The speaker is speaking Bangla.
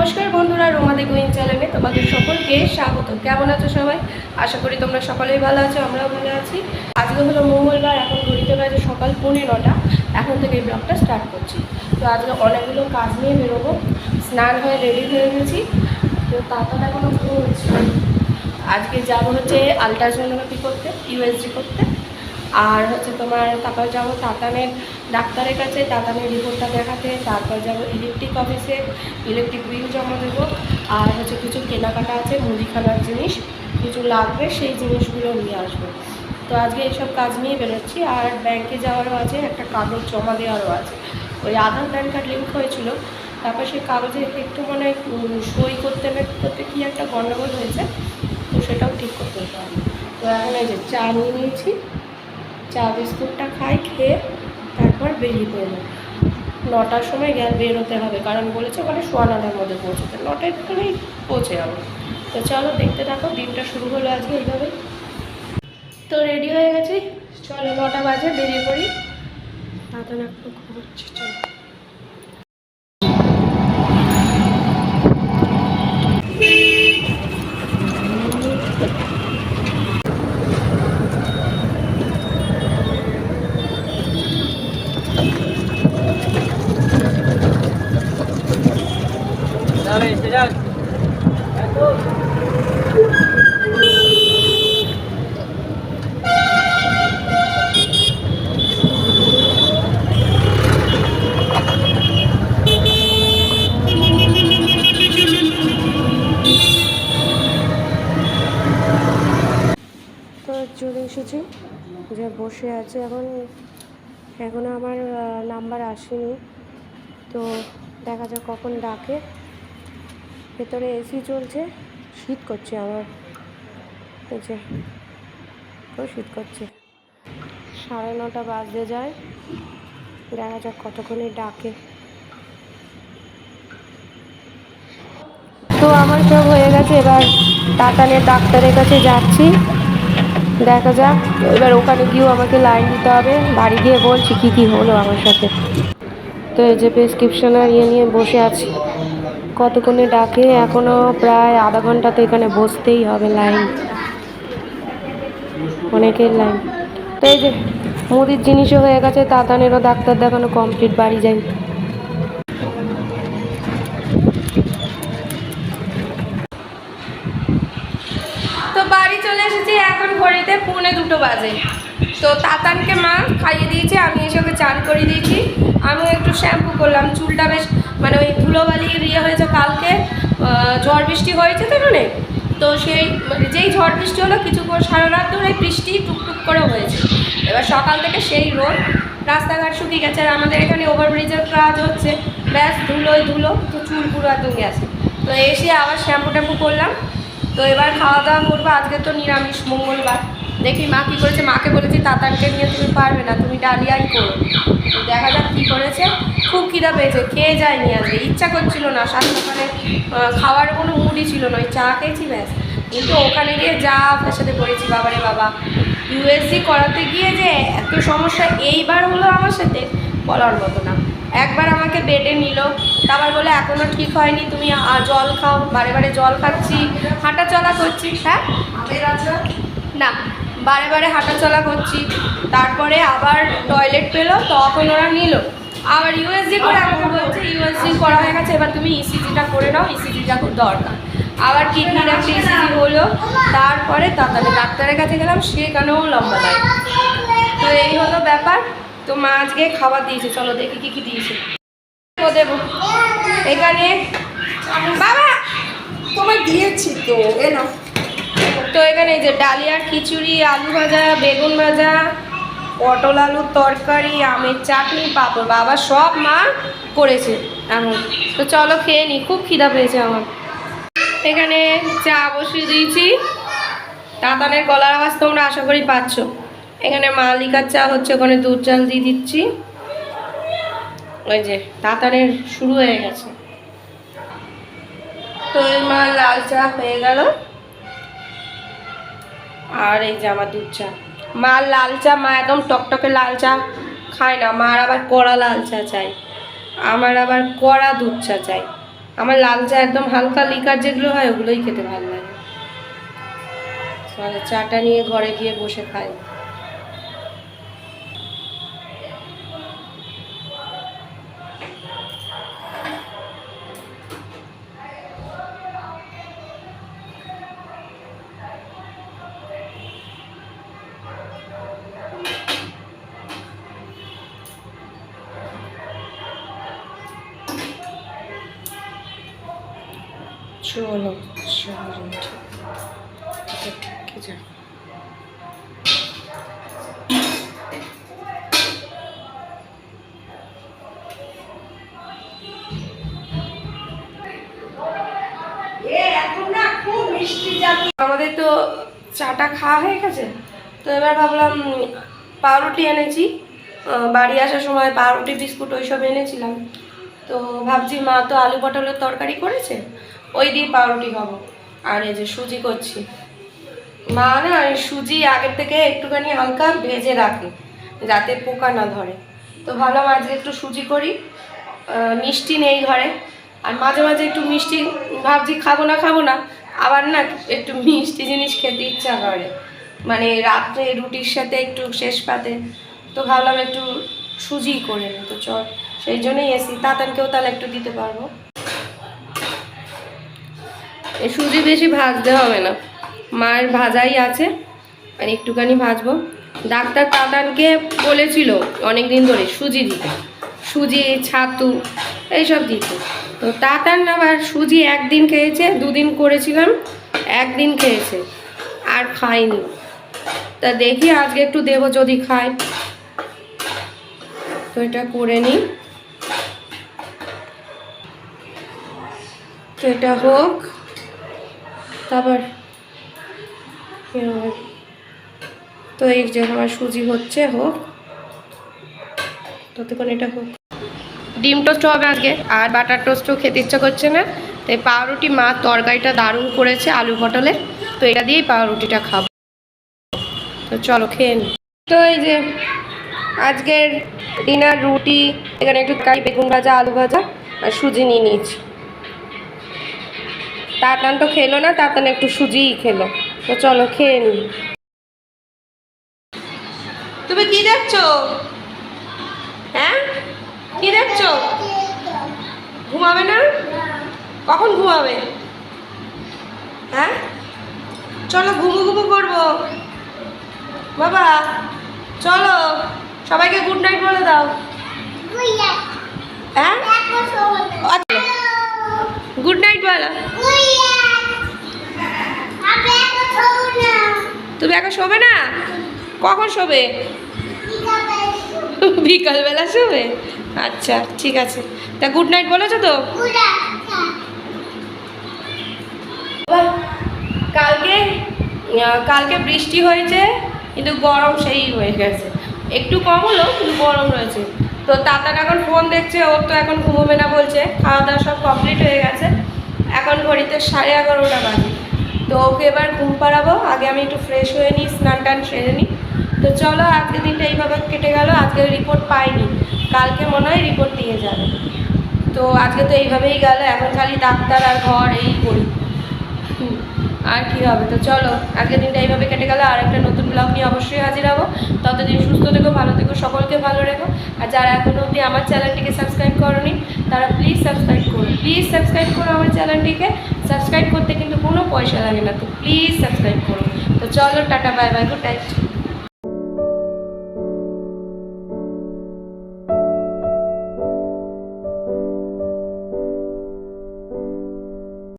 নমস্কার বন্ধুরা, রোমাদি কুইন চ্যানেলে তোমাদের সকলকে স্বাগত। কেমন আছো সবাই? আশা করি তোমরা সকলেই ভালো আছো, আমরাও ভালো আছি। আজকে হলো মঙ্গলবার, এখন ঘড়িতে বাজে সকাল 9:15। এখন থেকে এই ব্লগটা স্টার্ট করছি। তো আজকে অনেকগুলো কাজ নিয়ে বেরোবো। স্নান হয়ে রেডি হয়ে গেছি, তো তাড়াতাড়ি এখনো ঘুরছি। আজকে যাবো হচ্ছে আলট্রাসোনোগ্রাফি করতে, ইউএসজি করতে। আর হচ্ছে তোমার তারপর যাবো তাতানের ডাক্তারের কাছে, তাতানের রিপোর্টটা দেখাতে। তারপর যাবো ইলেকট্রিক অফিসে, ইলেকট্রিক বিল জমা দেবো। আর হচ্ছে কিছু কেনাকাটা আছে, মুদিখানার জিনিস কিছু লাগবে, সেই জিনিসগুলো নিয়ে আসবো। তো আজকে এইসব কাজ নিয়ে বেরোচ্ছি। আর ব্যাংকে যাওয়ারও আছে, একটা কাগজ জমা দেওয়ারও আছে। ওই আধার প্যান কার্ড লিঙ্ক হয়েছিল, তারপর সেই কাগজে একটু মানে সই করতে কি একটা গণ্ডগোল হয়েছে, তো সেটাও ঠিক করতে হবে। তো এখন এই যে চা নিয়ে নিয়েছি, চা বিস্কুটটা খাই, খেয়ে তারপর বেরিয়ে পড়বো। 9টার সময় বেরোতে হবে, কারণ বলেছে ওখানে 9:15-র মধ্যে পৌঁছতে, 9টায় ওখানেই পৌঁছে যাবো। তো চলো দেখতে থাকো, দিনটা শুরু হলো আজকে এইভাবে। তো রেডি হয়ে গেছি, চলো 9টা বাজে বেরিয়ে পড়ি। তাড়াতাড়ি একটু ঘুরছি, চলো। চলে এসেছি, যে বসে আছে এখনও আমার নাম্বার আসেনি। তো দেখা যাক কখন ডাকে। ভেতরে এসি চলছে, শীত করছে আমার, বুঝছে খুব শীত করছে। 9:30 বাজতে যায়, দেখা যাক কতক্ষণে ডাকে। তো আমার সব হয়ে গেছে, এবার তাতানের ডাক্তারের কাছে যাচ্ছি, দেখা যাক। এবার ওখানে গিয়েও আমাকে লাইন দিতে হবে, বাড়ি গিয়ে বলছি কী কী হলো আমার সাথে। তো এই যে প্রেসক্রিপশন আর নিয়ে বসে আছি, কতক্ষণে ডাকে। এখনও প্রায় আধা ঘন্টা, তো এখানে বসতেই হবে, লাইন, অনেকের লাইন। তো এই যে মুদির জিনিসও হয়ে গেছে, তাতানেরও ডাক্তার দেখানো কমপ্লিট, বাড়ি যাই। তো বাড়ি চলে এসেছি, এখন ঘড়িতে 1:45 বাজে। তো তাতানকে মা খাইয়ে দিয়েছে, আমি এসে ওকে চান করিয়ে দিয়েছি। আমিও একটু শ্যাম্পু করলাম, চুলটা বেশ মানে ওই ধুলোবালির হয়েছে, কালকে ঝড় বৃষ্টি হয়েছে তো এখানে। তো সেই যেই ঝড় বৃষ্টি হলো, কিছুক্ষণ সারা রাত ধরে বৃষ্টি টুকটুক করে হয়েছে। এবার সকাল থেকে সেই রোদ, রাস্তাঘাট শুকিয়ে গেছে। আর আমাদের এখানে ওভারব্রিজের কাজ হচ্ছে, ব্যাস ধুলোয় ধুলো, তো চুল পুরো একদম গেছে। তো এসে আবার শ্যাম্পু ট্যাম্পু করলাম। তো এবার খাওয়া দাওয়া করবো, আজকে তো নিরামিষ মঙ্গলবার। দেখি মা কী করেছে। মাকে বলেছি তাতানকে নিয়ে তুমি পারবে না, তুমি ডালিয়াই করো। দেখা যাক কী করেছে। খুব খিদা পেয়েছে, খেয়ে যায়নি আজকে, ইচ্ছা করছিল না। সকালে খাওয়ার কোনো মুডই ছিল না, ওই চা খেয়েছি ব্যাস। কিন্তু ওখানে গিয়ে যা ফেসাতে পড়েছি, বাবারে বাবা। ইউএসজি করাতে গিয়ে যে এত সমস্যা এইবার হলো আমার সাথে, বলার মতো না। একবার আমাকে বেডে নিল, তারপর বলে এখনও ঠিক হয়নি, তুমি জল খাও। বারে বারে জল খাচ্ছি, হাঁটা চলা করছি। হ্যাঁ না, বারে বারে হাঁটা চলা করছি। তারপরে আবার টয়লেট পেলো, তখন ওরা নিল। আবার ইউএসজি করে এখন বলছে ইউএসজি করা হয়ে গেছে, এবার তুমি ইসিজিটা করে নাও, ইসিজিটা খুব দরকার। আবার কিডনির একটা ইসিজি হলো, তারপরে তাড়াতাড়ি ডাক্তারের কাছে গেলাম, সেখানেও লম্বা লাইন। তো এই হলো ব্যাপার। তো মা আজকে খাবার দিয়েছে, চলো দেখি কী কী দিয়েছে। দেবো এখানে, বাবা তোমায় দিয়েছি তো, এ না। তো এখানে এই যে ডালিয়ার খিচুড়ি, আলু ভাজা, বেগুন ভাজা, পটল আলুর তরকারি, আমের চাটনি, পাঁপড়, বাবা সব মা করেছে এমন। তো চলো খেয়ে নিই, খুব খিদা পেয়েছে আমার। এখানে চা বসিয়ে দিয়েছি, তাতানের গলার আওয়াজ তোমরা আশা করি পাচ্ছ। এখানে মা লিকার চা হচ্ছে, ওখানে দুধ জাল দিয়ে দিচ্ছি। ওই যে তাতানের শুরু হয়ে গেছে। তো মা লাল চা হয়ে গেল, আর এই যে আমার দুধ চা। মা লাল চা, মা একদম টকটকে লাল চা খায় না, মার আবার কড়া লাল চা চাই, আমার আবার কড়া দুধ চা চাই। আমার লাল চা একদম হালকা লিকার যেগুলো হয় ওগুলোই খেতে ভালো লাগে। তাহলে চাটা নিয়ে ঘরে গিয়ে বসে খাই। চলো ঠিক আছে। আমাদের তো চাটা খাওয়া হয়ে গেছে, তো এবার ভাবলাম পাউরুটি এনেছি, বাড়ি আসার সময় পাউরুটি বিস্কুট ওইসব এনেছিলাম। তো ভাবছি মা তো আলু পটলের তরকারি করেছে, ওই দিয়ে পাউরুটি খাবো। আর এই যে সুজি করছি। মা না সুজি আগের থেকে একটুখানি হালকা ভেজে রাখে যাতে পোকা না ধরে। তো ভাবলাম আজকে একটু সুজি করি। মিষ্টি নেই ঘরে, আর মাঝে মাঝে একটু মিষ্টি ভাবছি খাবো না, আবার না একটু মিষ্টি জিনিস খেতে ইচ্ছা করে, মানে রাত্রে রুটির সাথে একটু শেষ পাতে। তো ভাবলাম একটু সুজি করে নিই, তো চল সেই জন্যই এসি। তাতানকেও তাহলে একটু দিতে পারবো। এই সুজি বেশি ভাজতে হবে না, মায়ের ভাজাই আছে, আর একটুখানি ভাজবো। ডাক্তার তাতানকে বলেছিল অনেক দিন ধরে সুজি দিতে, সুজি ছাতু এইসব দিতে। তো তাতান আবার সুজি একদিন খেয়েছে, দুদিন করেছিলাম, একদিন খেয়েছে, আর খাইনি। তা দেখি আজকে একটু দেবো যদি খায়। তো এটা করে নিই, তো এটা হোক, তারপর তো এই যে আমার সুজি হচ্ছে, হোক ততক্ষণ এটা হোক। ডিম টোস্ট হবে আজকে, আর বাটার টোস্টও খেতে ইচ্ছা করছে না, তাই পাউরুটি মা তরকারিটা দারুণ করেছে আলু পটলের, তো এটা দিয়েই পাউরুটিটা খাবো। তো চলো খেয়ে নিই। তো এই যে আজকের ডিনার রুটি, এখানে একটু কারি, বেগুন ভাজা, আলু ভাজা আর সুজি নিয়ে নিয়েছি। তাতান তো খেলো না, তাতান একটু সুজিই খেলো। তো চলো খেয়ে নিই। তুমি কি দেখছো? হ্যাঁ কি দেখছো? ঘুমাবে না? কখন ঘুমাবে? হ্যাঁ চলো ঘুমু করবো বাবা, চলো সবাইকে গুড নাইট বলে দাও। হ্যাঁ গুড নাইট বলো। তুমি এখন শোবে না? কখন শোবে? বিকালবেলা শোবে? আচ্ছা ঠিক আছে, তা গুড নাইট বলেছো তো? কালকে বৃষ্টি হয়েছে, কিন্তু গরম সেই হয়ে গেছে, একটু কম হলো কিন্তু গরম রয়েছে। তো তাতান এখন ফোন দেখছে, ওর তো এখন ঘুমোবে না বলছে, খাওয়া দাওয়া সব কমপ্লিট হয়ে গেছে, এখন ঘড়িতে 11:30 বাজে। তো ওকে এবার ঘুম পাড়াবো, আগে আমি একটু ফ্রেশ হয়ে নিই, স্নান টান সেরে নিই। তো চলো আজকের দিনটা এইভাবে কেটে গেল। আজকে রিপোর্ট পাইনি, কালকে মনে হয় রিপোর্ট দিয়ে যাবে। তো আজকে তো এইভাবেই গেল, এখন খালি ডাক্তার আর ঘর এই করি, আর কি হবে। তো চলো আজকের দিনটা এইভাবে কেটে গেল, আর একটা নতুন ব্লগ নিয়ে অবশ্যই হাজির হবো। ততদিন সুস্থ থেকো, ভালো থেকো, সকলকে ভালো রেখো। আর যারা এখনো অবধি আমার চ্যানেলটিকে সাবস্ক্রাইব করোনি তারা প্লিজ সাবস্ক্রাইব করো আমার চ্যানেলটিকে। সাবস্ক্রাইব করতে কিন্তু কোনো পয়সা লাগে না, তো প্লিজ সাবস্ক্রাইব করো। তো চলো tata, bye bye, good night.